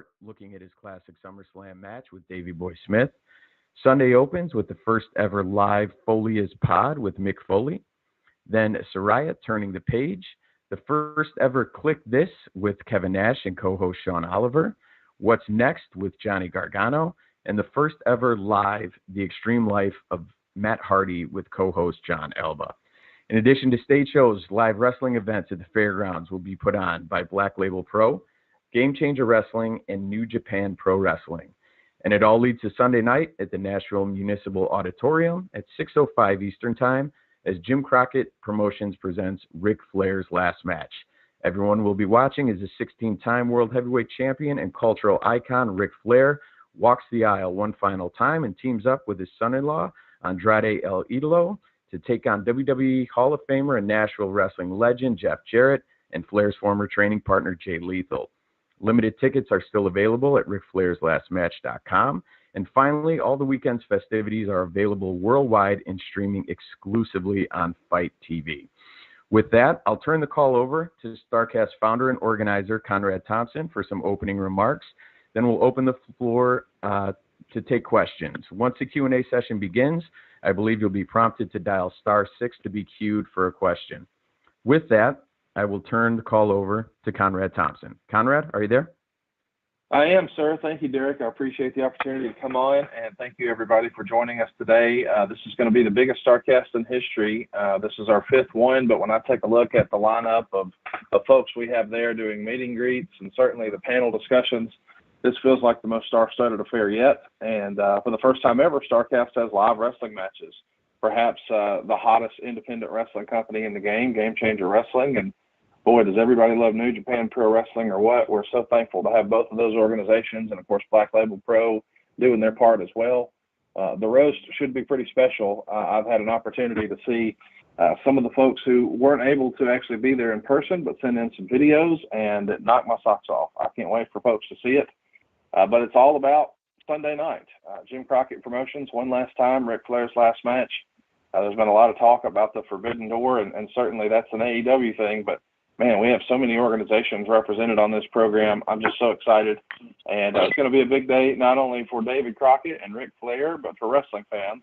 start looking at his classic SummerSlam match with Davey Boy Smith. Sunday opens with the first ever live Foley's pod with Mick Foley. Then Soraya turning the page. The first ever Click This with Kevin Nash and co-host Sean Oliver. What's Next with Johnny Gargano. And the first ever live The Extreme Life of Matt Hardy with co-host John Alba. In addition to stage shows, live wrestling events at the fairgrounds will be put on by Black Label Pro, Game Changer Wrestling, and New Japan Pro Wrestling. And it all leads to Sunday night at the Nashville Municipal Auditorium at 6:05 Eastern Time as Jim Crockett Promotions presents Ric Flair's last match. Everyone will be watching as the 16-time World Heavyweight Champion and cultural icon Ric Flair walks the aisle one final time and teams up with his son-in-law, Andrade El Idolo, to take on WWE Hall of Famer and Nashville wrestling legend Jeff Jarrett and Flair's former training partner Jay Lethal. Limited tickets are still available at RicFlairsLastMatch.com. And finally, all the weekend's festivities are available worldwide and streaming exclusively on Fight TV. With that, I'll turn the call over to Starrcast founder and organizer Conrad Thompson for some opening remarks. Then we'll open the floor to take questions. Once the Q&A session begins, I believe you'll be prompted to dial *6 to be queued for a question. With that, I will turn the call over to Conrad Thompson. Conrad, are you there? I am, sir. Thank you, Derek. I appreciate the opportunity to come on, and thank you, everybody, for joining us today. This is going to be the biggest Starrcast in history. This is our fifth one, but when I take a look at the lineup of folks we have there doing meet and greets and certainly the panel discussions, this feels like the most star-studded affair yet. And for the first time ever, Starrcast has live wrestling matches. Perhaps the hottest independent wrestling company in the game, Game Changer Wrestling. And boy, does everybody love New Japan Pro Wrestling or what. We're so thankful to have both of those organizations and, of course, Black Label Pro doing their part as well. The roast should be pretty special. I've had an opportunity to see some of the folks who weren't able to actually be there in person but send in some videos, and it knocked my socks off. I can't wait for folks to see it. But it's all about Sunday night. Jim Crockett Promotions, one last time, Ric Flair's last match. There's been a lot of talk about the Forbidden Door, and certainly that's an AEW thing, but man, we have so many organizations represented on this program. I'm just so excited. And it's going to be a big day, not only for David Crockett and Ric Flair, but for wrestling fans.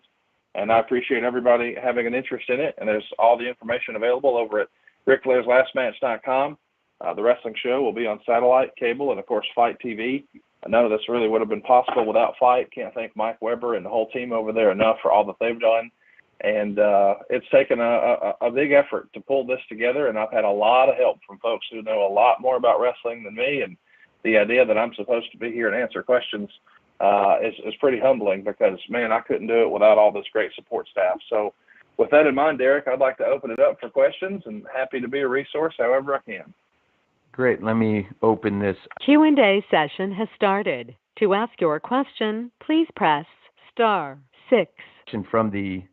And I appreciate everybody having an interest in it. And there's all the information available over at RicFlairsLastMatch.com. The wrestling show will be on satellite, cable, and, of course, Fight TV. None of this really would have been possible without Fight. Can't thank Mike Weber and the whole team over there enough for all that they've done. And it's taken a big effort to pull this together, and I've had a lot of help from folks who know a lot more about wrestling than me, and the idea that I'm supposed to be here and answer questions is pretty humbling because, man, I couldn't do it without all this great support staff. So with that in mind, Derek, I'd like to open it up for questions, and happy to be a resource however I can. Great. Let me open this. Q&A session has started. To ask your question, please press *6. From the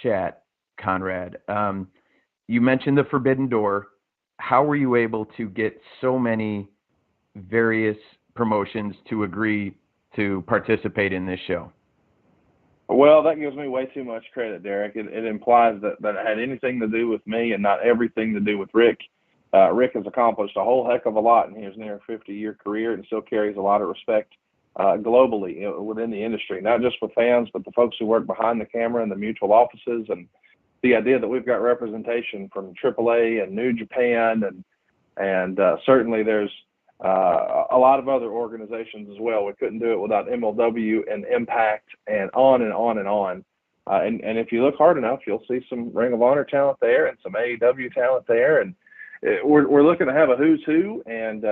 chat, Conrad. You mentioned the Forbidden Door. How were you able to get so many various promotions to agree to participate in this show? Well, that gives me way too much credit, Derek. It implies that it had anything to do with me and not everything to do with Rick. Rick has accomplished a whole heck of a lot in his near 50-year career and still carries a lot of respect globally within the industry, not just with fans, but the folks who work behind the camera and the mutual offices. And the idea that we've got representation from AAA and New Japan and certainly there's a lot of other organizations as well. We couldn't do it without MLW and Impact and on and on and on. And if you look hard enough, you'll see some Ring of Honor talent there and some AEW talent there. And we're looking to have a who's who and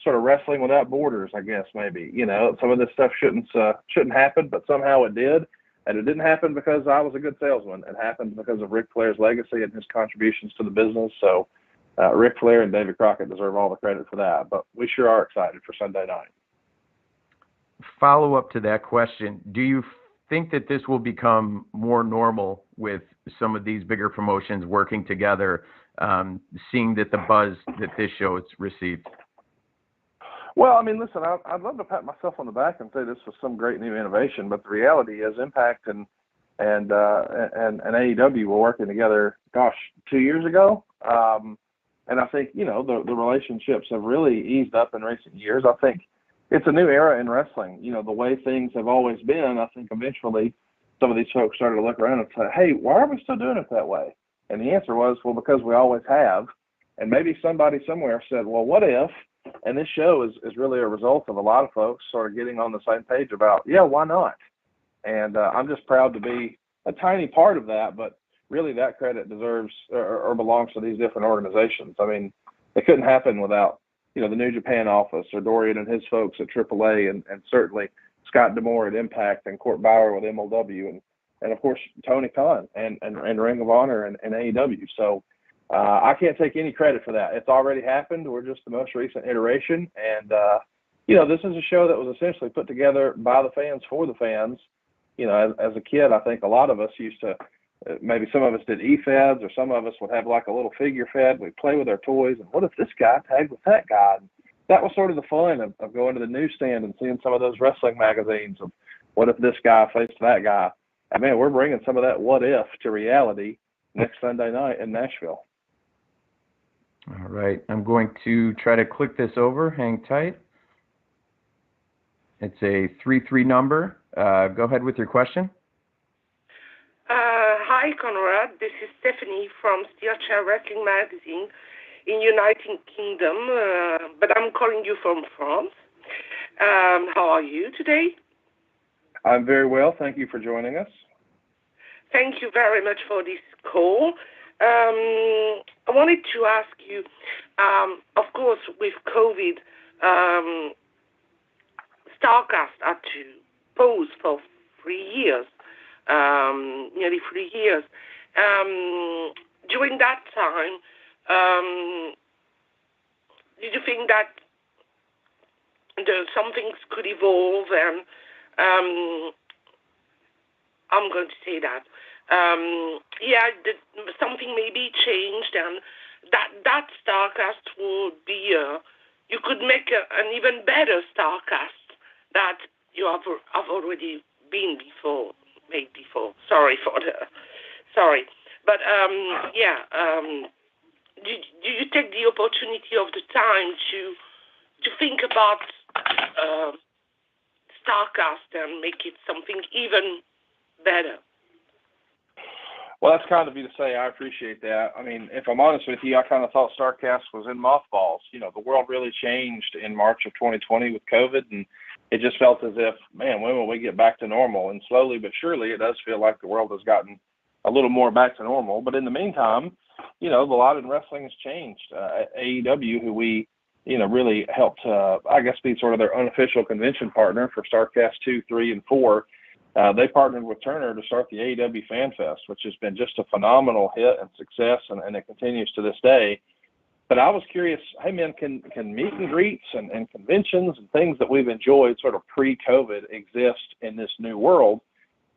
sort of wrestling without borders, I guess, maybe. You know, some of this stuff shouldn't happen, but somehow it did. And it didn't happen because I was a good salesman. It happened because of Ric Flair's legacy and his contributions to the business. So Ric Flair and David Crockett deserve all the credit for that. But we sure are excited for Sunday night. Follow up to that question. Do you think that this will become more normal with some of these bigger promotions working together, seeing that the buzz that this show has received? Well, I mean, listen, I'd love to pat myself on the back and say this was some great new innovation, but the reality is Impact and AEW were working together, 2 years ago. And I think, you know, the relationships have really eased up in recent years. I think it's a new era in wrestling. You know, the way things have always been, I think eventually some of these folks started to look around and say, hey, why are we still doing it that way? And the answer was, well, because we always have. And maybe somebody somewhere said, well, what if? And this show is really a result of a lot of folks sort of getting on the same page about, yeah, why not? And I'm just proud to be a tiny part of that, but really that credit deserves or belongs to these different organizations. I mean, it couldn't happen without, you know, the New Japan office or Dorian and his folks at AAA and certainly Scott D'Amore at Impact and Court Bauer with MLW and of course, Tony Khan and Ring of Honor and AEW. So I can't take any credit for that. It's already happened. We're just the most recent iteration. And, you know, this is a show that was essentially put together by the fans for the fans. You know, as a kid, I think a lot of us used to, maybe some of us did e-feds or some of us would have like a little figure fed. We'd play with our toys. And what if this guy tagged with that guy? And that was sort of the fun of going to the newsstand and seeing some of those wrestling magazines of what if this guy faced that guy. I mean, we're bringing some of that what if to reality next Sunday night in Nashville. All right. I'm going to try to click this over. Hang tight. It's a 3-3 number. Go ahead with your question. Hi, Conrad. This is Stephanie from Starrcast Wrestling Magazine in United Kingdom, but I'm calling you from France. How are you today? I'm very well. Thank you for joining us. Thank you very much for this call. I wanted to ask you, of course, with COVID, Starrcast had to pause for 3 years, nearly 3 years. During that time, did you think that some things could evolve? And I'm going to say that. Something maybe changed, and that Starrcast would be, you could make an even better Starrcast that you have already been made before. Sorry. But, do you take the opportunity of the time to think about Starrcast and make it something even better? Well, that's kind of you to say. I appreciate that. I mean, if I'm honest with you, I kind of thought Starrcast was in mothballs. You know, the world really changed in March of 2020 with COVID, and it just felt as if, man, when will we get back to normal? And slowly but surely, it does feel like the world has gotten a little more back to normal. But in the meantime, you know, a lot in wrestling has changed. AEW, who we, you know, really helped, I guess, be sort of their unofficial convention partner for Starrcast 2, 3, and 4. They partnered with Turner to start the AEW Fan Fest, which has been just a phenomenal hit and success, and it continues to this day. But I was curious, hey, man, can meet and greets and conventions and things that we've enjoyed sort of pre-COVID exist in this new world?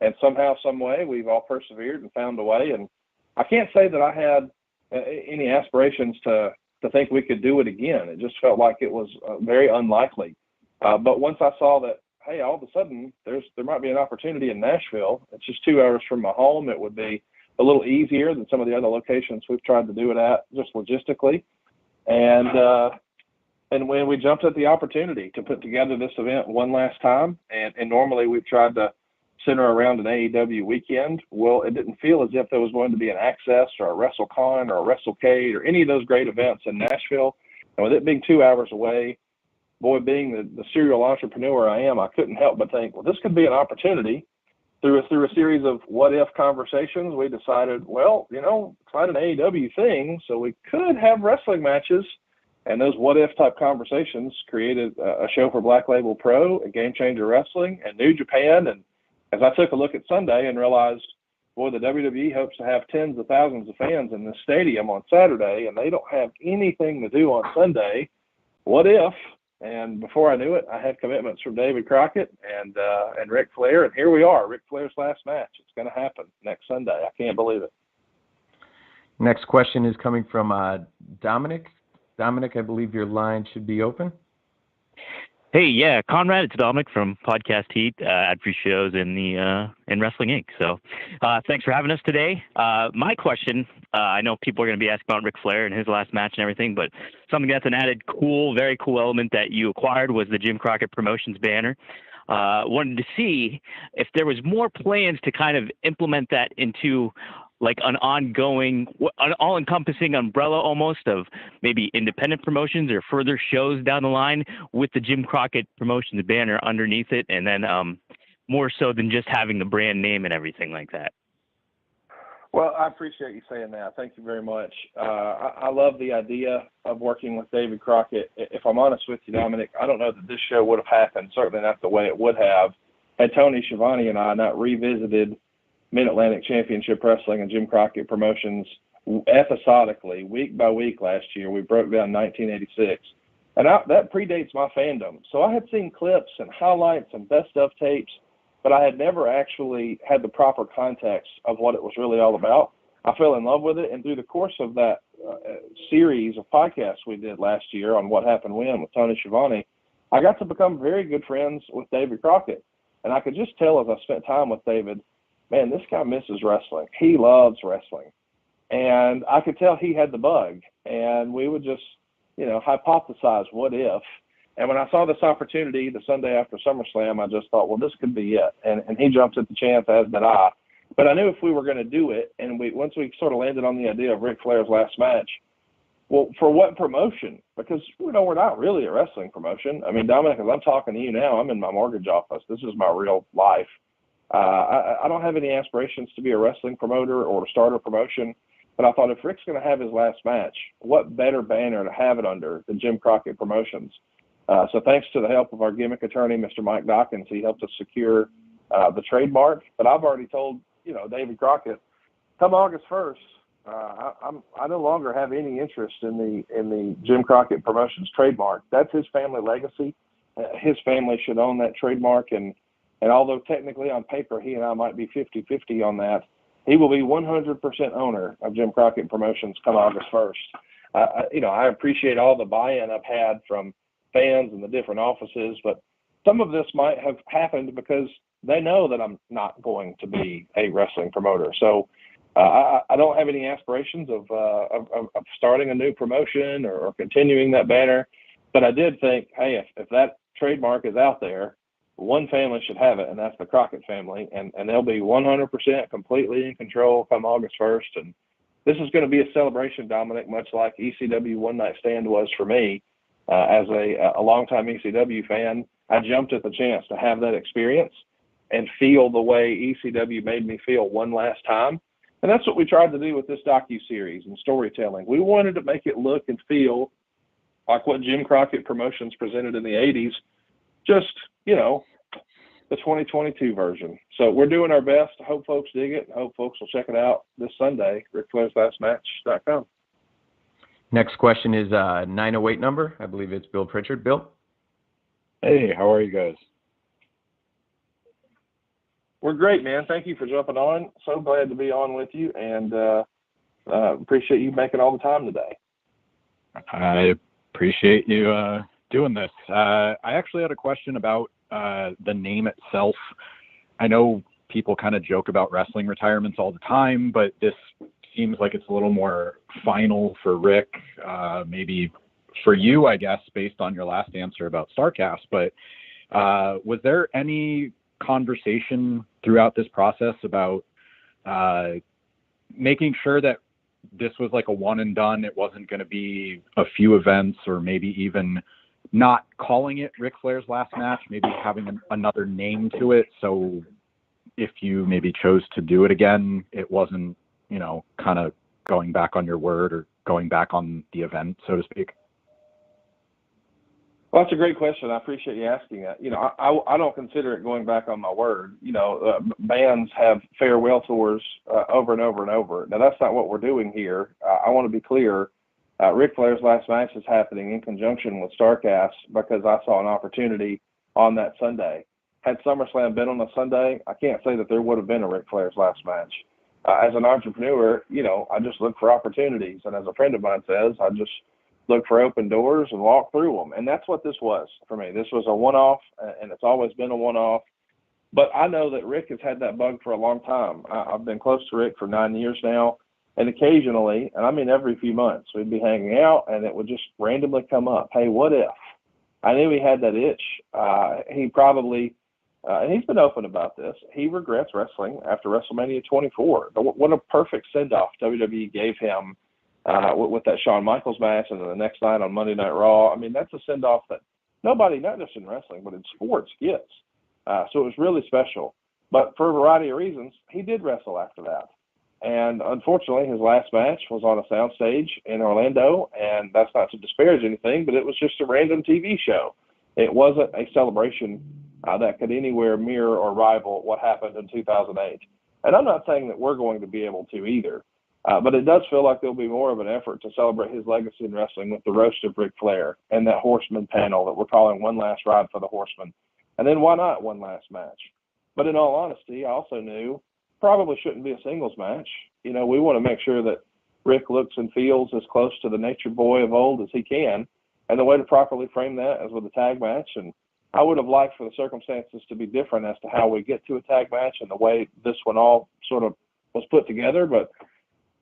And somehow, some way, we've all persevered and found a way. And I can't say that I had any aspirations to think we could do it again. It just felt like it was very unlikely. But once I saw that, hey, all of a sudden there might be an opportunity in Nashville. It's just 2 hours from my home. It would be a little easier than some of the other locations we've tried to do it at, just logistically. And when we jumped at the opportunity to put together this event one last time, and normally we've tried to center around an AEW weekend, well, it didn't feel as if there was going to be an Access or a WrestleCon or a WrestleCade or any of those great events in Nashville. And with it being 2 hours away, boy, being the serial entrepreneur I am, I couldn't help but think, well, this could be an opportunity. Through a series of what-if conversations, we decided, well, you know, it's not an AEW thing, so we could have wrestling matches. And those what-if type conversations created a show for Black Label Pro, and Game Changer Wrestling, and New Japan. And as I took a look at Sunday and realized, boy, the WWE hopes to have tens of thousands of fans in this stadium on Saturday, and they don't have anything to do on Sunday. What if? And before I knew it, I had commitments from David Crockett and Ric Flair, and here we are, Ric Flair's last match. It's going to happen next Sunday. I can't believe it. Next question is coming from Dominic. Dominic, I believe your line should be open. Hey, yeah, Conrad, it's Dominic from Podcast Heat, ad-free shows in Wrestling Inc. So, thanks for having us today. My question, I know people are going to be asking about Ric Flair and his last match and everything, but something that's an added very cool element that you acquired was the Jim Crockett Promotions banner. Wanted to see if there was more plans to kind of implement that into like an ongoing, an all-encompassing umbrella almost of maybe independent promotions or further shows down the line with the Jim Crockett Promotions banner underneath it, and then more so than just having the brand name and everything like that. Well, I appreciate you saying that. Thank you very much. I love the idea of working with David Crockett. If I'm honest with you, Dominic, I don't know that this show would have happened, certainly not the way it would have, had Tony Schiavone and I not revisited Mid-Atlantic Championship Wrestling and Jim Crockett Promotions episodically, week by week last year. We broke down 1986. And that predates my fandom. So I had seen clips and highlights and best of tapes, but I had never actually had the proper context of what it was really all about. I fell in love with it, and through the course of that series of podcasts we did last year on What Happened When with Tony Schiavone, I got to become very good friends with David Crockett. And I could just tell as I spent time with David, man, this guy misses wrestling. He loves wrestling. And I could tell he had the bug. And we would just, hypothesize what if. And when I saw this opportunity the Sunday after SummerSlam, I just thought, well, this could be it. And he jumped at the chance, as did I. But I knew if we were going to do it, and once we sort of landed on the idea of Ric Flair's last match, well, for what promotion? Because, we're not really a wrestling promotion. I mean, Dominic, as I'm talking to you now, I'm in my mortgage office. This is my real life. I don't have any aspirations to be a wrestling promoter or to start a promotion, but I thought if Ric's going to have his last match, what better banner to have it under than Jim Crockett Promotions? So thanks to the help of our gimmick attorney, Mr. Mike Dawkins, he helped us secure the trademark. But I've already told, David Crockett, come August 1st, I no longer have any interest in the Jim Crockett Promotions trademark. That's his family legacy. His family should own that trademark, and although technically on paper he and I might be 50-50 on that, he will be 100% owner of Jim Crockett Promotions come August 1st. I appreciate all the buy-in I've had from fans in the different offices, but some of this might have happened because they know that I'm not going to be a wrestling promoter. So I don't have any aspirations of starting a new promotion or continuing that banner, but I did think, hey, if that trademark is out there, one family should have it, and that's the Crockett family, and they'll be 100% completely in control come August 1st. And this is going to be a celebration, Dominic, much like ECW One Night Stand was for me. As a longtime ECW fan, I jumped at the chance to have that experience and feel the way ECW made me feel one last time. And that's what we tried to do with this docu-series and storytelling. We wanted to make it look and feel like what Jim Crockett Promotions presented in the 80s, just, the 2022 version. So we're doing our best. I hope folks dig it. I hope folks will check it out this Sunday, RicFlairsLastMatch.com. Next question is 908 number. I believe it's Bill Pritchard. Bill? Hey, how are you guys? We're great, man. Thank you for jumping on. So glad to be on with you, and appreciate you making all the time today. I appreciate you doing this. I actually had a question about the name itself. I know people kind of joke about wrestling retirements all the time, but this seems like it's a little more final for Ric, maybe for you, I guess, based on your last answer about Starrcast. But was there any conversation throughout this process about making sure that this was like a one and done? It wasn't going to be a few events, or maybe even not calling it Ric Flair's last match, maybe having another name to it. So if you maybe chose to do it again, it wasn't, kind of going back on your word or going back on the event, so to speak. Well, that's a great question. I appreciate you asking that. I don't consider it going back on my word. Bands have farewell tours over and over and over. Now, that's not what we're doing here. I want to be clear. Ric Flair's last match is happening in conjunction with Starrcast because I saw an opportunity on that Sunday. Had SummerSlam been on a Sunday, I can't say that there would have been a Ric Flair's last match. As an entrepreneur, I just look for opportunities. And as a friend of mine says, look for open doors and walk through them. And that's what this was for me. This was a one-off, and it's always been a one-off. But I know that Rick has had that bug for a long time. I've been close to Rick for 9 years now, and occasionally, and I mean every few months, we'd be hanging out, and it would just randomly come up. Hey, what if? I knew he had that itch. He probably, and he's been open about this, he regrets wrestling after WrestleMania 24. What a perfect send-off WWE gave him with that Shawn Michaels match, and then the next night on Monday Night Raw. I mean, that's a send-off that nobody, not just in wrestling, but in sports, gets. So it was really special. But for a variety of reasons, he did wrestle after that. And unfortunately, his last match was on a soundstage in Orlando, and that's not to disparage anything, but it was just a random TV show. It wasn't a celebration that could anywhere mirror or rival what happened in 2008. And I'm not saying that we're going to be able to either, but it does feel like there'll be more of an effort to celebrate his legacy in wrestling with the roast of Ric Flair and that Horseman panel that we're calling One Last Ride for the Horseman. And then why not one last match? But in all honesty, I also knew probably shouldn't be a singles match. You know, we want to make sure that Rick looks and feels as close to the Nature Boy of old as he can. And the way to properly frame that is with a tag match. And I would have liked for the circumstances to be different as to how we get to a tag match and the way this one all sort of was put together. But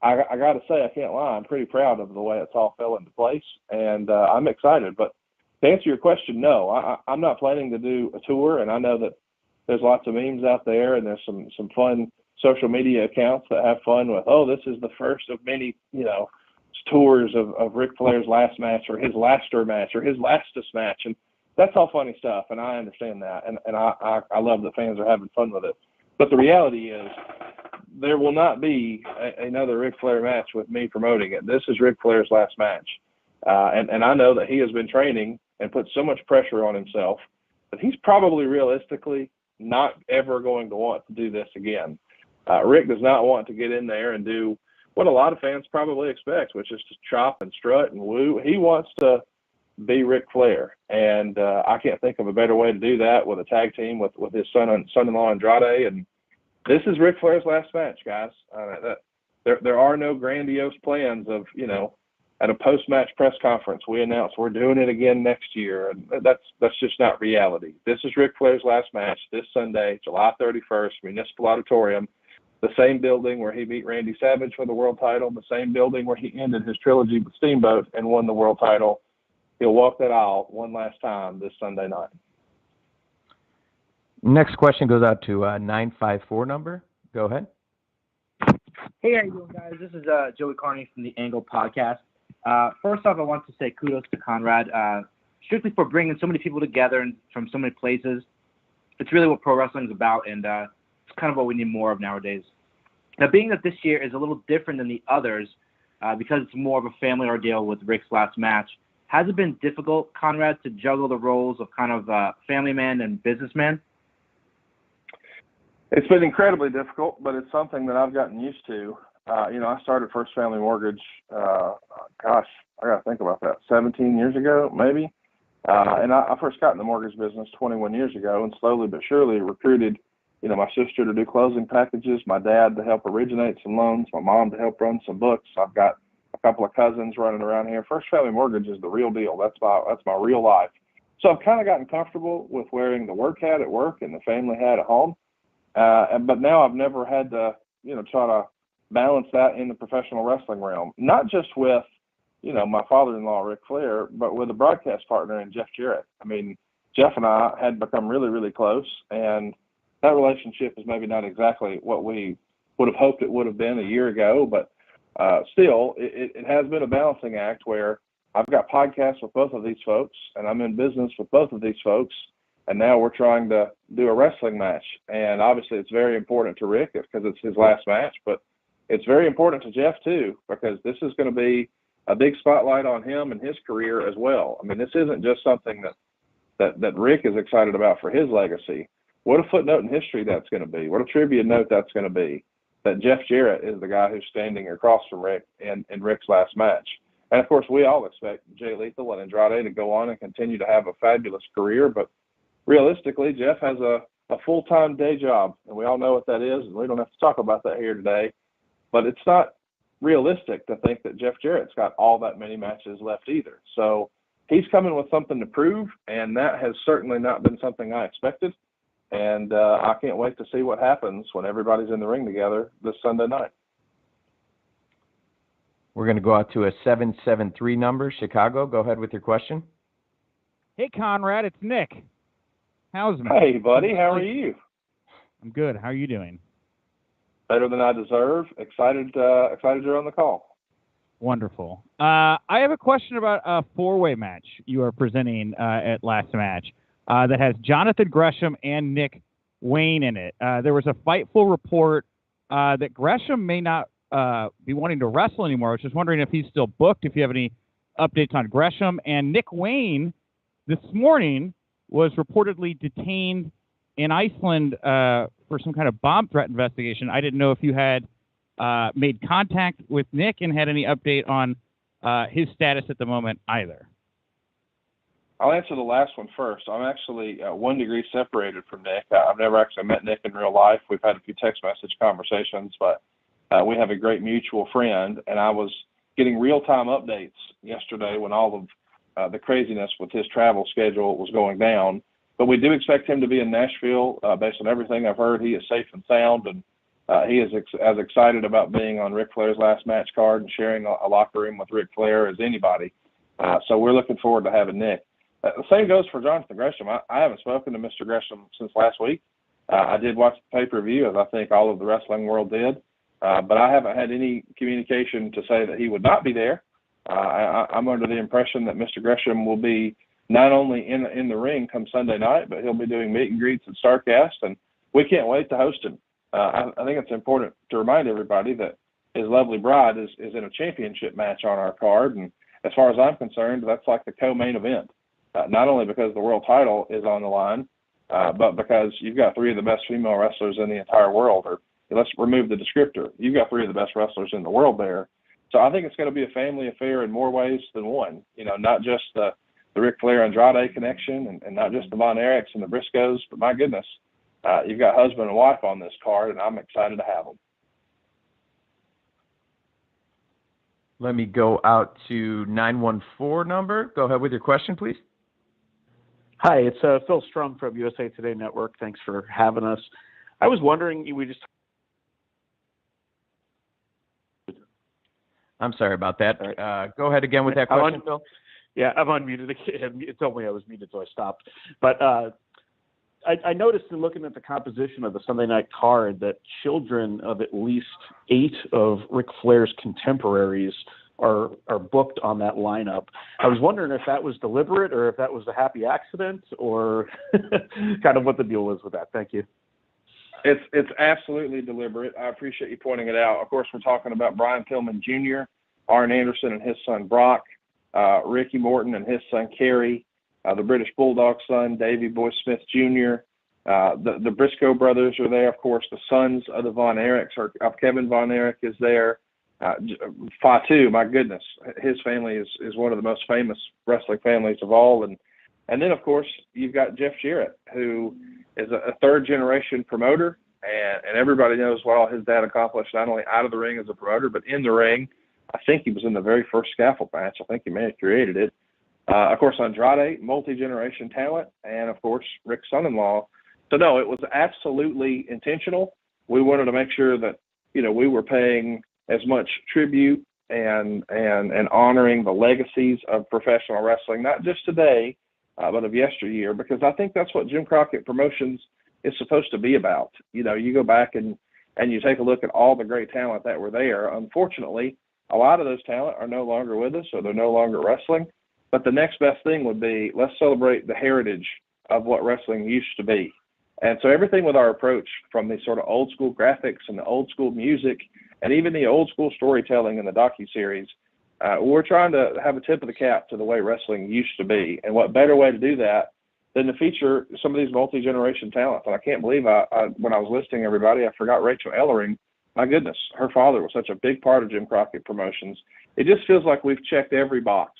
I got to say, I can't lie, I'm pretty proud of the way it's all fell into place. And I'm excited. But to answer your question, no, I'm not planning to do a tour. And I know that there's lots of memes out there, and there's some fun social media accounts that have fun with, oh, this is the first of many, you know, tours of Ric Flair's last match or his laster match or his lastest match. And that's all funny stuff, and I understand that. And I love that fans are having fun with it. But the reality is there will not be another Ric Flair match with me promoting it. This is Ric Flair's last match. And I know that he has been training and put so much pressure on himself that he's probably realistically not ever going to want to do this again. Rick does not want to get in there and do what a lot of fans probably expect, which is to chop and strut and woo. He wants to be Ric Flair, and I can't think of a better way to do that with a tag team with his son-in-law Andrade. And this is Ric Flair's last match, guys. There are no grandiose plans of, you know, at a post-match press conference, we announce we're doing it again next year. And that's just not reality. This is Ric Flair's last match this Sunday, July 31st, Municipal Auditorium, the same building where he beat Randy Savage for the world title, the same building where he ended his trilogy with Steamboat and won the world title. He'll walk that aisle one last time this Sunday night. Next question goes out to 954 number. Go ahead. Hey, how you doing, guys? This is Joey Carney from the Angle Podcast. First off, I want to say kudos to Conrad, strictly for bringing so many people together and from so many places. It's really what pro wrestling is about, and it's kind of what we need more of nowadays. Now, being that this year is a little different than the others, because it's more of a family ordeal with Rick's last match, has it been difficult, Conrad, to juggle the roles of kind of family man and businessman? It's been incredibly difficult, but it's something that I've gotten used to. You know, I started First Family Mortgage, I got to think about that, 17 years ago, maybe. And I first got in the mortgage business 21 years ago, and slowly but surely recruited, you know, my sister to do closing packages, my dad to help originate some loans, my mom to help run some books. I've got a couple of cousins running around here. First Family Mortgage is the real deal. That's my real life. So I've kind of gotten comfortable with wearing the work hat at work and the family hat at home. But now I've never had to, you know, try to balance that in the professional wrestling realm, not just with, you know, my father-in-law, Ric Flair, but with a broadcast partner in Jeff Jarrett. I mean, Jeff and I had become really, really close, and that relationship is maybe not exactly what we would have hoped it would have been a year ago, but still, it has been a balancing act where I've got podcasts with both of these folks, and I'm in business with both of these folks, and now we're trying to do a wrestling match. And obviously it's very important to Rick because it's his last match, but it's very important to Jeff too, because this is going to be a big spotlight on him and his career as well. I mean, this isn't just something that Rick is excited about for his legacy. What a footnote in history that's going to be. What a trivia note that's going to be, that Jeff Jarrett is the guy who's standing across from Rick in Rick's last match. And of course, we all expect Jay Lethal and Andrade to go on and continue to have a fabulous career, but realistically, Jeff has a full-time day job, and we all know what that is, and we don't have to talk about that here today. But it's not realistic to think that Jeff Jarrett's got all that many matches left either. So he's coming with something to prove, and that has certainly not been something I expected. And I can't wait to see what happens when everybody's in the ring together this Sunday night. We're going to go out to a 773 number, Chicago. Go ahead with your question. Hey, Conrad, it's Nick. How's it? Hey, buddy, how are you? I'm good. How are you doing? Better than I deserve. Excited you're on the call. Wonderful. I have a question about a four-way match you are presenting at last match that has Jonathan Gresham and Nick Wayne in it. There was a Fightful report that Gresham may not be wanting to wrestle anymore. I was just wondering if he's still booked, if you have any updates on Gresham. And Nick Wayne this morning was reportedly detained in Iceland for some kind of bomb threat investigation. I didn't know if you had made contact with Nick and had any update on his status at the moment either. I'll answer the last one first. I'm actually 1 degree separated from Nick. I've never actually met Nick in real life. We've had a few text message conversations, but we have a great mutual friend, and I was getting real-time updates yesterday when all of the craziness with his travel schedule was going down. But we do expect him to be in Nashville. Based on everything I've heard, he is safe and sound, and he is as excited about being on Ric Flair's last match card and sharing a locker room with Ric Flair as anybody. So we're looking forward to having Nick. The same goes for Jonathan Gresham. I haven't spoken to Mr. Gresham since last week. I did watch the pay-per-view, as I think all of the wrestling world did, but I haven't had any communication to say that he would not be there. I'm under the impression that Mr. Gresham will be not only in the ring come Sunday night, but he'll be doing meet and greets at Starrcast, and we can't wait to host him. I think it's important to remind everybody that his lovely bride is in a championship match on our card, and as far as I'm concerned, that's like the co-main event. Not only because the world title is on the line, but because you've got three of the best female wrestlers in the entire world, or let's remove the descriptor. You've got three of the best wrestlers in the world there. So I think it's going to be a family affair in more ways than one. You know, not just the Ric Flair Andrade connection and not just the Von Erichs and the Briscoes, but my goodness, you've got husband and wife on this card, and I'm excited to have them. Let me go out to 914 number. Go ahead with your question, please. Hi, it's Phil Strum from USA Today Network. Thanks for having us. I was wondering, I'm sorry about that. Go ahead again with that question, Phil. Yeah, I'm unmuted. It told me I was muted, so I stopped. But I noticed in looking at the composition of the Sunday night card that children of at least 8 of Ric Flair's contemporaries are booked on that lineup. I was wondering if that was deliberate or if that was a happy accident or kind of what the deal was with that. Thank you. It's absolutely deliberate. I appreciate you pointing it out. Of course, we're talking about Brian Pillman Jr., Arn Anderson and his son Brock, Ricky Morton and his son Kerry, the British Bulldog son, Davey Boy Smith Jr., the Briscoe brothers are there. Of course, the sons of the Von Erichs of Kevin Von Erich is there. Fatu, my goodness, his family is one of the most famous wrestling families of all. And then, of course, you've got Jeff Jarrett, who is a third-generation promoter, and everybody knows what all his dad accomplished, not only out of the ring as a promoter, but in the ring. I think he was in the very first scaffold match. I think he may have created it. Of course, Andrade, multi-generation talent, and, of course, Rick's son-in-law. So, no, it was absolutely intentional. We wanted to make sure that, we were paying as much tribute and honoring the legacies of professional wrestling, not just today, but of yesteryear, because I think that's what Jim Crockett Promotions is supposed to be about. You go back and you take a look at all the great talent that were there. Unfortunately, a lot of those talent are no longer with us, or they're no longer wrestling. But the next best thing would be, let's celebrate the heritage of what wrestling used to be. And so everything with our approach, from the sort of old school graphics and the old school music and even the old school storytelling in the docu-series, we're trying to have a tip of the cap to the way wrestling used to be. And what better way to do that than to feature some of these multi-generation talents? And I can't believe when I was listing everybody, I forgot Rachel Ellering. My goodness, her father was such a big part of Jim Crockett Promotions. It just feels like we've checked every box.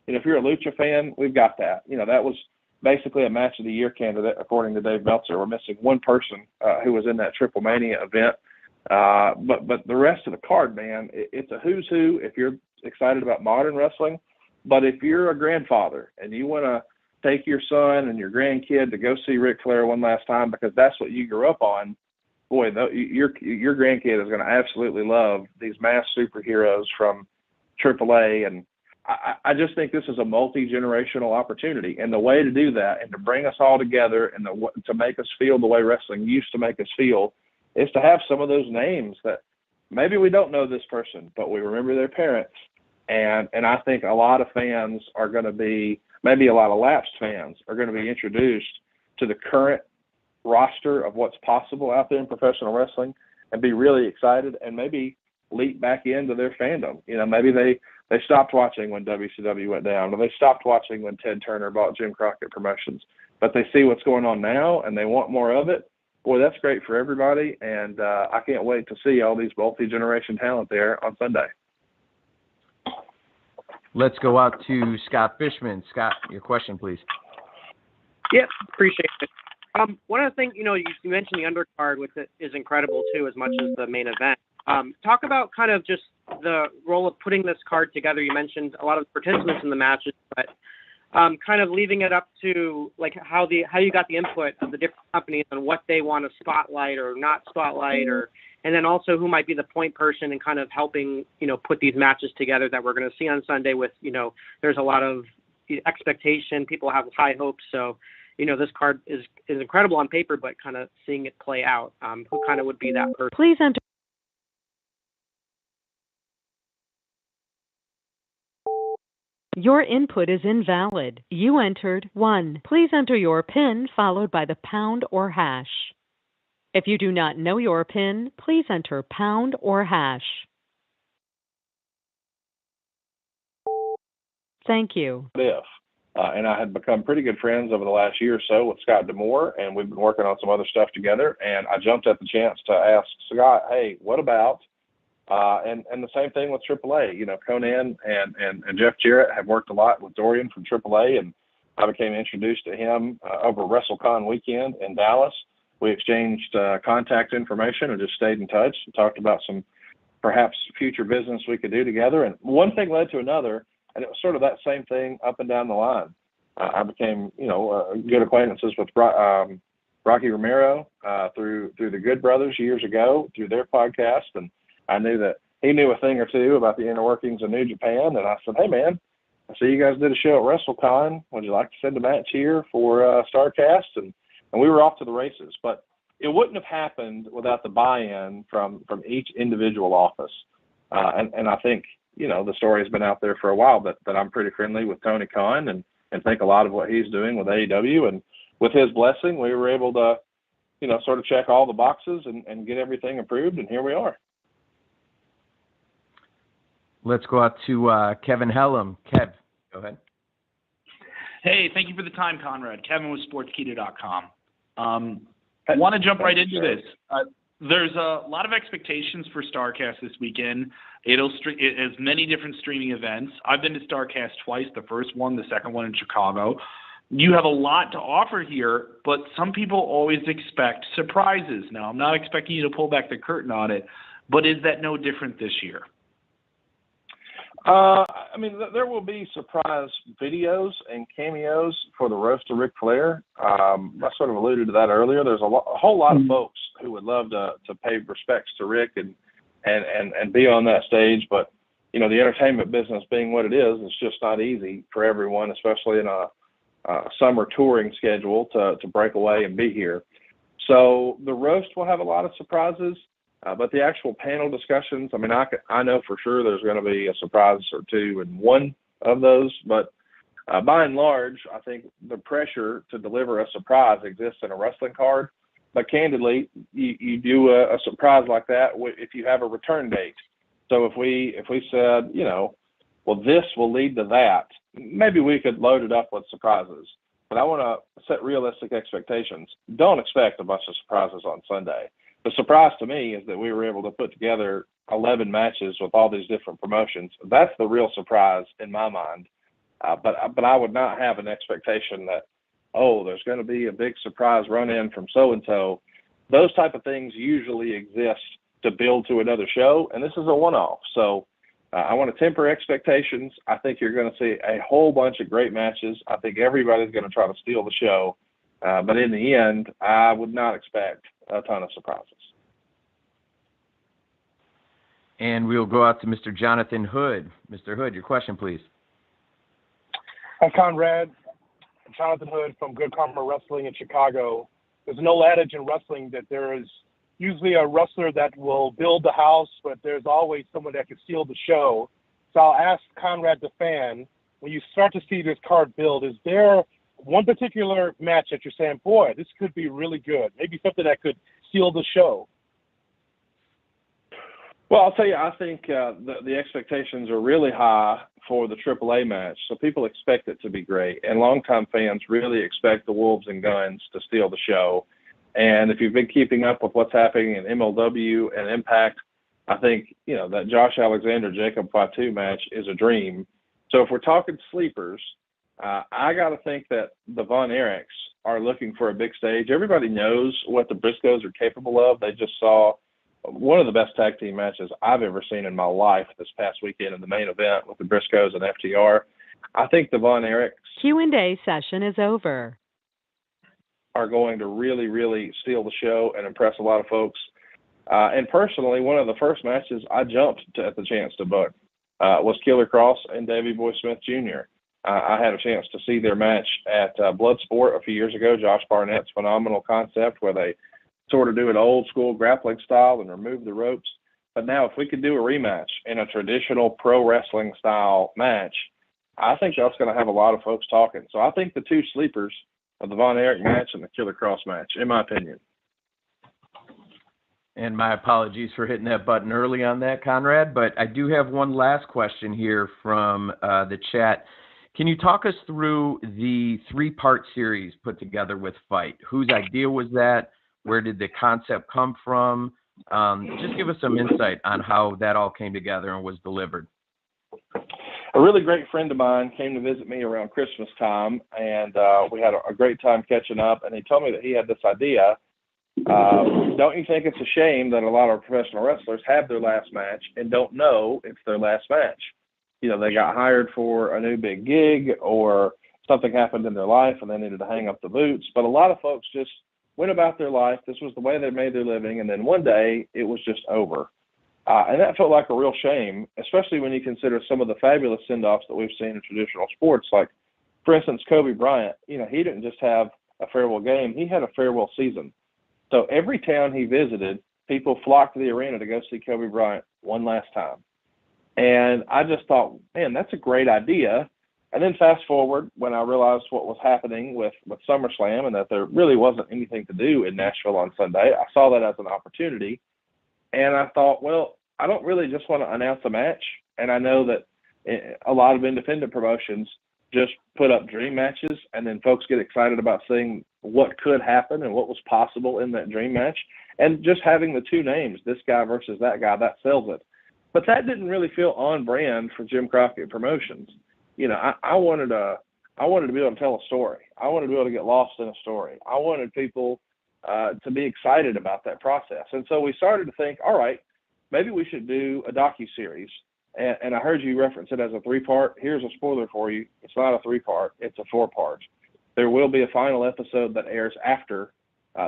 If you're a Lucha fan, we've got that. That was basically a match of the year candidate, according to Dave Meltzer. We're missing one person who was in that Triple Mania event. But the rest of the card, man, it's a who's who if you're excited about modern wrestling. But if you're a grandfather and you want to take your son and your grandkid to go see Ric Flair one last time because that's what you grew up on, boy, your grandkid is going to absolutely love these masked superheroes from AAA. And I just think this is a multi-generational opportunity. And the way to do that and to bring us all together and to make us feel the way wrestling used to make us feel is to have some of those names that maybe we don't know this person, but we remember their parents. And I think a lot of fans are going to be, maybe a lot of lapsed fans are going to be introduced to the current roster of what's possible out there in professional wrestling and be really excited and maybe leap back into their fandom. You know, maybe they stopped watching when WCW went down, or they stopped watching when Ted Turner bought Jim Crockett Promotions, but they see what's going on now and they want more of it. Boy, that's great for everybody, and I can't wait to see all these multi-generation talent there on Sunday. Let's go out to Scott Fishman. Scott, your question, please. Yeah, appreciate it. One of the things, you mentioned the undercard, which is incredible too, as much as the main event. Talk about kind of just the role of putting this card together. You mentioned a lot of participants in the matches, but kind of leaving it up to like how you got the input of the different companies on what they want to spotlight or not spotlight, and then also who might be the point person and kind of helping, put these matches together that we're going to see on Sunday with, there's a lot of expectation. People have high hopes. So, this card is incredible on paper, but kind of seeing it play out, who kind of would be that person? Please enter. Your input is invalid. You entered 1. Please enter your PIN followed by the pound or hash. If you do not know your PIN, please enter pound or hash. Thank you. And I had become pretty good friends over the last year or so with Scott D'Amore, and we've been working on some other stuff together. And I jumped at the chance to ask Scott, hey, what about? And the same thing with AAA. Conan and Jeff Jarrett have worked a lot with Dorian from AAA, and I became introduced to him over WrestleCon weekend in Dallas. We exchanged contact information and just stayed in touch and talked about some perhaps future business we could do together. And one thing led to another, and it was sort of that same thing up and down the line. I became, good acquaintances with Rocky Romero through the Good Brothers years ago, through their podcast, and I knew that he knew a thing or two about the inner workings of New Japan. And I said, hey, man, I see you guys did a show at WrestleCon. Would you like to send a match here for Starrcast? And we were off to the races. But it wouldn't have happened without the buy-in from each individual office. And I think, the story has been out there for a while that I'm pretty friendly with Tony Khan and think a lot of what he's doing with AEW. And with his blessing, we were able to, sort of check all the boxes and get everything approved. And here we are. Let's go out to Kevin Hellam. Kev, go ahead. Hey, thank you for the time, Conrad. Kevin with SportsKeto.com. I want to jump right into this. There's a lot of expectations for Starrcast this weekend. It has many different streaming events. I've been to Starrcast twice, the first one, the second one in Chicago. You have a lot to offer here, but some people always expect surprises. Now, I'm not expecting you to pull back the curtain on it, but is that no different this year? There will be surprise videos and cameos for the roast of Ric Flair. I sort of alluded to that earlier. There's a whole lot of folks who would love to pay respects to Rick and be on that stage. But, the entertainment business being what it is, it's just not easy for everyone, especially in a summer touring schedule to break away and be here. So the roast will have a lot of surprises. But the actual panel discussions, I know for sure there's going to be a surprise or two in one of those. But by and large, I think the pressure to deliver a surprise exists in a wrestling card. But candidly, you do a surprise like that if you have a return date. So if we said, this will lead to that, maybe we could load it up with surprises. But I want to set realistic expectations. Don't expect a bunch of surprises on Sunday. The surprise to me is that we were able to put together 11 matches with all these different promotions. That's the real surprise in my mind. But I would not have an expectation that, there's going to be a big surprise run-in from so-and-so. Those type of things usually exist to build to another show, and this is a one-off. So I want to temper expectations. I think you're going to see a whole bunch of great matches. I think everybody's going to try to steal the show. But in the end, I would not expect a ton of surprises. And we'll go out to Mr. Jonathan Hood. Mr. Hood, your question, please. Hi, Conrad. Jonathan Hood from Good Karma Wrestling in Chicago. There's an old adage in wrestling that there is usually a wrestler that will build the house, but there's always someone that can steal the show. So I'll ask Conrad the fan, when you start to see this card build, is there one particular match that you're saying, boy, this could be really good, maybe something that could steal the show? Well, I'll tell you, I think the expectations are really high for the AAA match, so people expect it to be great. And longtime fans really expect the Wolves and Guns to steal the show. And if you've been keeping up with what's happening in MLW and Impact, I think, that Josh Alexander-Jacob Fatu match is a dream. So if we're talking sleepers, I got to think that the Von Erichs are looking for a big stage. Everybody knows what the Briscoes are capable of. They just saw one of the best tag team matches I've ever seen in my life this past weekend in the main event with the Briscoes and FTR. I think the Von Erichs Q&A session is over. Are going to really, really steal the show and impress a lot of folks. And personally, one of the first matches I jumped at the chance to book was Killer Cross and Davey Boy Smith Jr. I had a chance to see their match at Bloodsport a few years ago, Josh Barnett's phenomenal concept where they sort of do an old school grappling style and remove the ropes. But now if we could do a rematch in a traditional pro wrestling style match, I think that's going to have a lot of folks talking. So I think the two sleepers of the Von Erich match and the Killer Cross match, in my opinion. And my apologies for hitting that button early on that, Conrad, but I do have one last question here from the chat. Can you talk us through the 3-part series put together with Fight? Whose idea was that? Where did the concept come from? Just give us some insight on how that all came together and was delivered. A really great friend of mine came to visit me around Christmas time, and we had a great time catching up, and he told me that he had this idea. Don't you think it's a shame that a lot of professional wrestlers have their last match and don't know it's their last match? They got hired for a new big gig or something happened in their life and they needed to hang up the boots. But a lot of folks just went about their life. This was the way they made their living, and then one day it was just over. And that felt like a real shame, especially when you consider some of the fabulous send-offs that we've seen in traditional sports. Like, for instance, Kobe Bryant, he didn't just have a farewell game. He had a farewell season. So every town he visited, people flocked to the arena to go see Kobe Bryant one last time. And I just thought, man, that's a great idea. And then fast forward, when I realized what was happening with SummerSlam and that there really wasn't anything to do in Nashville on Sunday, I saw that as an opportunity. And I thought, well, I don't really just want to announce a match. And I know that a lot of independent promotions just put up dream matches, and then folks get excited about seeing what could happen and what was possible in that dream match. And just having the two names, this guy versus that guy, that sells it. But that didn't really feel on brand for Jim Crockett Promotions. I wanted to be able to tell a story. I wanted to be able to get lost in a story. I wanted people to be excited about that process. And so we started to think, all right, maybe we should do a docu-series. And I heard you reference it as a 3-part. Here's a spoiler for you. It's not a 3-part. It's a 4-part. There will be a final episode that airs after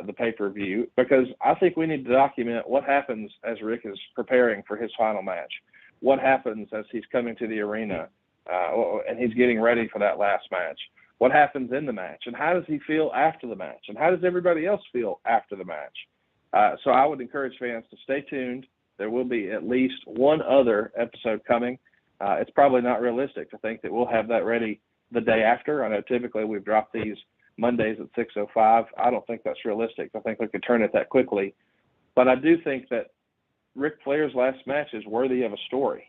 the pay-per-view, because I think we need to document what happens as Rick is preparing for his final match. What happens as he's coming to the arena and he's getting ready for that last match. What happens in the match, and how does he feel after the match, and how does everybody else feel after the match? So I would encourage fans to stay tuned. There will be at least one other episode coming. It's probably not realistic to think that we'll have that ready the day after. I know typically we've dropped these Mondays at 6:05. I don't think that's realistic. I think we could turn it that quickly. But I do think that Ric Flair's last match is worthy of a story.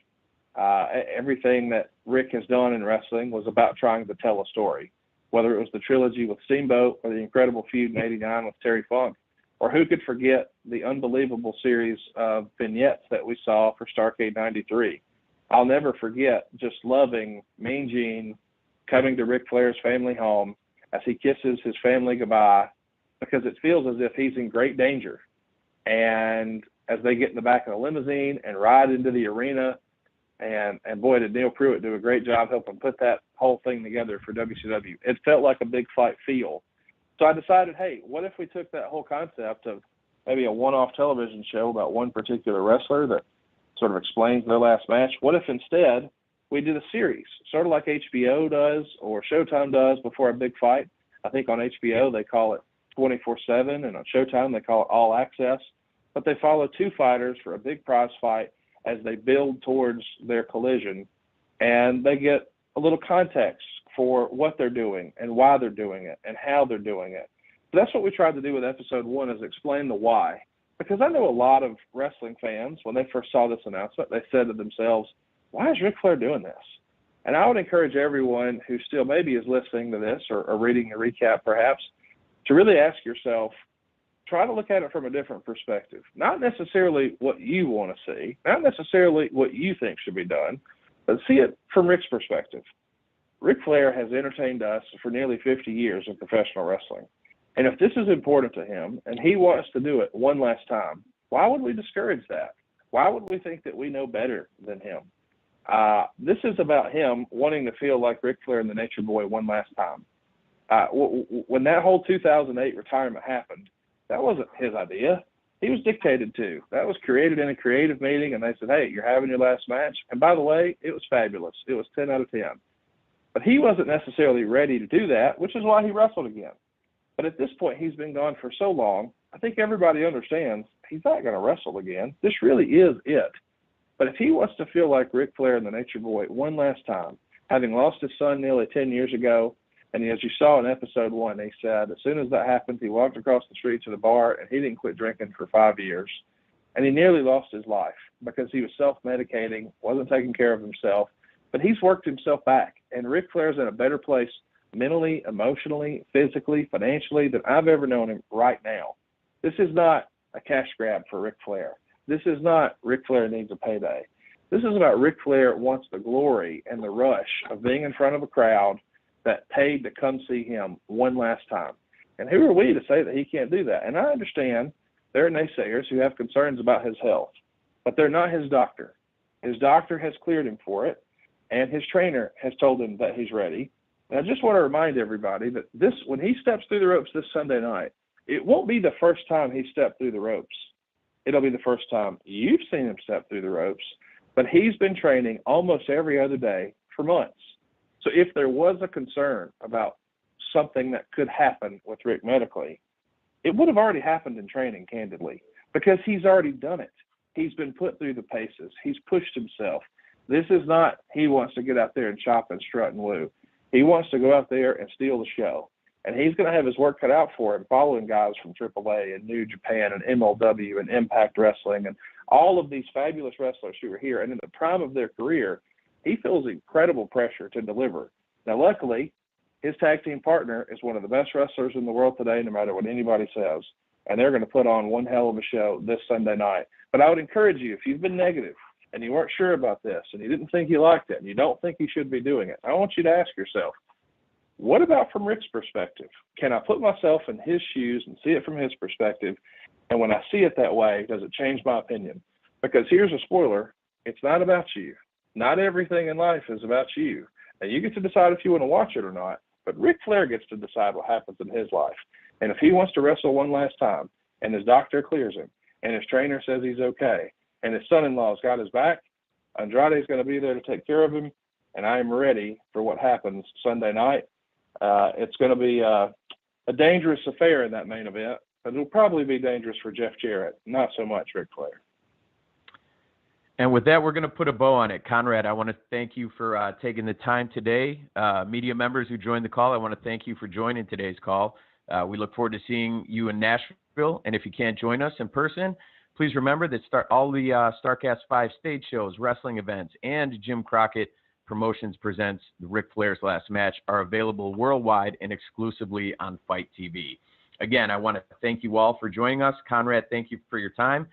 Everything that Rick has done in wrestling was about trying to tell a story, whether it was the trilogy with Steamboat or the incredible feud in '89 with Terry Funk, or who could forget the unbelievable series of vignettes that we saw for Starrcade 93. I'll never forget just loving Mean Gene coming to Ric Flair's family home as he kisses his family goodbye, because it feels as if he's in great danger. And as they get in the back of the limousine and ride into the arena. And boy, did Neil Pruitt do a great job helping put that whole thing together for WCW. It felt like a big fight feel. So I decided, hey, what if we took that whole concept of maybe a one-off television show about one particular wrestler that sort of explains their last match? What if instead we did a series, sort of like HBO does or Showtime does before a big fight? I think on HBO they call it 24/7, and on Showtime they call it All Access. But they follow two fighters for a big prize fight as they build towards their collision, and they get a little context for what they're doing and why they're doing it and how they're doing it. So that's what we tried to do with episode 1, is explain the why. Because I know a lot of wrestling fans, when they first saw this announcement, they said to themselves, why is Ric Flair doing this? And I would encourage everyone who still maybe is listening to this or reading a recap perhaps, to really ask yourself, try to look at it from a different perspective. Not necessarily what you want to see, not necessarily what you think should be done, but see it from Ric's perspective. Ric Flair has entertained us for nearly 50 years in professional wrestling. And if this is important to him and he wants to do it one last time, why would we discourage that? Why would we think that we know better than him? This is about him wanting to feel like Ric Flair and the Nature Boy one last time. When that whole 2008 retirement happened, that wasn't his idea. He was dictated to. That was created in a creative meeting, and they said, hey, you're having your last match. And by the way, it was fabulous. It was 10 out of 10. But he wasn't necessarily ready to do that, which is why he wrestled again. But at this point, he's been gone for so long, I think everybody understands he's not going to wrestle again. This really is it. But if he wants to feel like Ric Flair and the Nature Boy one last time, having lost his son nearly 10 years ago, and as you saw in episode 1, he said as soon as that happened, he walked across the street to the bar and he didn't quit drinking for 5 years. And he nearly lost his life because he was self-medicating, wasn't taking care of himself. But he's worked himself back. And Ric Flair's in a better place mentally, emotionally, physically, financially than I've ever known him right now. This is not a cash grab for Ric Flair. This is not Ric Flair needs a payday. This is about Ric Flair wants the glory and the rush of being in front of a crowd that paid to come see him one last time. And who are we to say that he can't do that? And I understand there are naysayers who have concerns about his health, but they're not his doctor. His doctor has cleared him for it, and his trainer has told him that he's ready. And I just want to remind everybody that when he steps through the ropes this Sunday night, it won't be the first time he stepped through the ropes. It'll be the first time you've seen him step through the ropes, but he's been training almost every other day for months. So if there was a concern about something that could happen with Ric medically, it would have already happened in training, candidly, because he's already done it. He's been put through the paces. He's pushed himself. This is not he wants to get out there and chop and strut and woo. He wants to go out there and steal the show. And he's going to have his work cut out for him, following guys from AAA and New Japan and MLW and Impact Wrestling and all of these fabulous wrestlers who are here. And in the prime of their career, he feels incredible pressure to deliver. Now, luckily, his tag team partner is one of the best wrestlers in the world today, no matter what anybody says. And they're going to put on one hell of a show this Sunday night. But I would encourage you, if you've been negative and you weren't sure about this and you didn't think you liked it and you don't think you should be doing it, I want you to ask yourself, what about from Ric's perspective? Can I put myself in his shoes and see it from his perspective? And when I see it that way, does it change my opinion? Because here's a spoiler. It's not about you. Not everything in life is about you. And you get to decide if you want to watch it or not. But Ric Flair gets to decide what happens in his life. And if he wants to wrestle one last time and his doctor clears him and his trainer says he's okay and his son-in-law's got his back, Andrade's going to be there to take care of him. And I am ready for what happens Sunday night. It's going to be a dangerous affair in that main event, but it'll probably be dangerous for Jeff Jarrett, not so much Ric Flair. And with that, we're going to put a bow on it. Conrad, I want to thank you for taking the time today. Media members who joined the call, I want to thank you for joining today's call. We look forward to seeing you in Nashville. And if you can't join us in person, please remember that all the Starrcast 5 stage shows, wrestling events, and Jim Crockett Promotions presents the Ric Flair's Last Match are available worldwide and exclusively on Fight TV. Again, I want to thank you all for joining us. Conrad, thank you for your time.